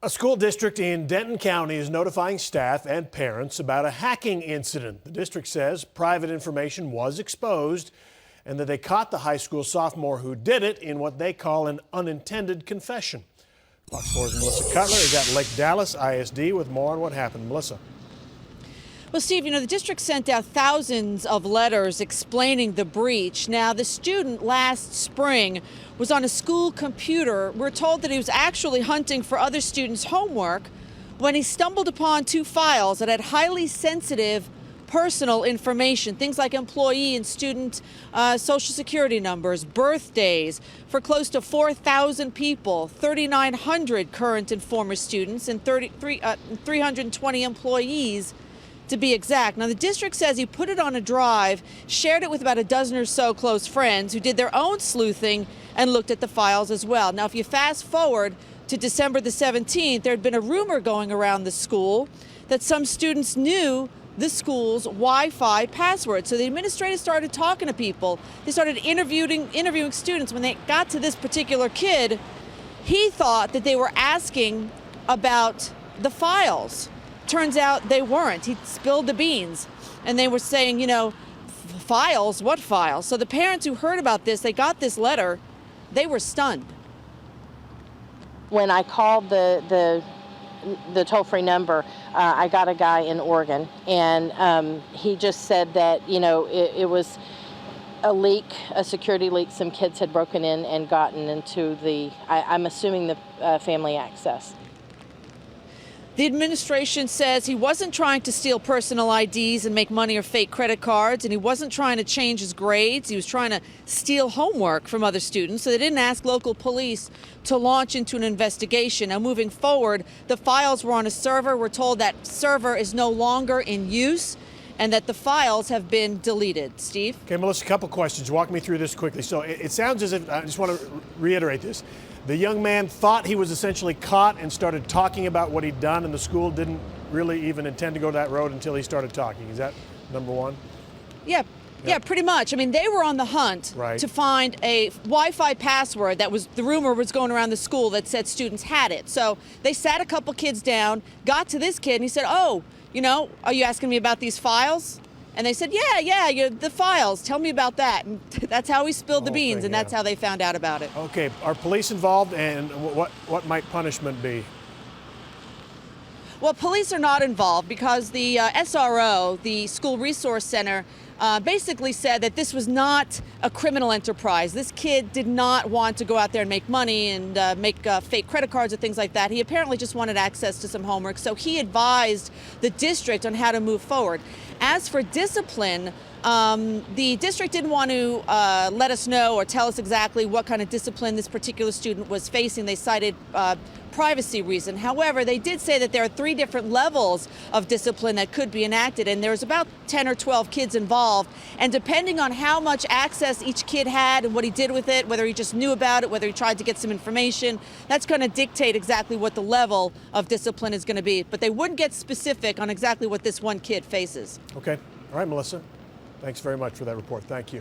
A school district in Denton County is notifying staff and parents about a hacking incident. The district says private information was exposed and that they caught the high school sophomore who did it in what they call an unintended confession. Fox 4's Melissa Cutler is at Lake Dallas ISD with more on what happened. Melissa. Well, Steve, the district sent out thousands of letters explaining the breach. Now, the student last spring was on a school computer. We're told that he was actually hunting for other students' homework when he stumbled upon two files that had highly sensitive personal information, things like employee and student social security numbers, birthdays for close to 4,000 people, 3,900 current and former students, and 320 employees to be exact. Now, the district says he put it on a drive, shared it with about a dozen or so close friends who did their own sleuthing and looked at the files as well. Now, if you fast forward to December the 17th, there had been a rumor going around the school that some students knew the school's Wi-Fi password. So the administrators started talking to people. They started interviewing students. When they got to this particular kid, he thought that they were asking about the files. Turns out they weren't. He spilled the beans. And they were saying, files? What files? So the parents who heard about this, they got this letter, they were stunned. When I called the toll-free number, I got a guy in Oregon, and he just said that, it was a leak, a security leak. Some kids had broken in and gotten into I'm assuming the family access. The administration says he wasn't trying to steal personal IDs and make money or fake credit cards, and he wasn't trying to change his grades. He was trying to steal homework from other students, so they didn't ask local police to launch into an investigation. Now, moving forward, the files were on a server. We're told that server is no longer in use and that the files have been deleted. Steve? Okay, Melissa, a couple questions. Walk me through this quickly. So it sounds as if, I just want to reiterate this. The young man thought he was essentially caught and started talking about what he'd done, and the school didn't really even intend to go that road until he started talking. Is that number one? Yeah, pretty much. They were on the hunt to find a Wi-Fi password that was, the rumor was going around the school that said students had it. So they sat a couple kids down, got to this kid, and he said, are you asking me about these files? And they said, yeah, the files. Tell me about that. And that's how he spilled the beans, and that's how they found out about it. Okay, are police involved, and what might punishment be? Well, police are not involved because the SRO, the School Resource Center, basically said that this was not a criminal enterprise. This kid did not want to go out there and make money and make fake credit cards or things like that. He apparently just wanted access to some homework, so he advised the district on how to move forward. As for discipline, the district didn't want to let us know or tell us exactly what kind of discipline this particular student was facing. They cited privacy reason. However, they did say that there are 3 different levels of discipline that could be enacted, and there's about 10 or 12 kids involved. And depending on how much access each kid had and what he did with it, whether he just knew about it, whether he tried to get some information, that's going to dictate exactly what the level of discipline is going to be. But they wouldn't get specific on exactly what this one kid faces. Okay. All right, Melissa. Thanks very much for that report. Thank you.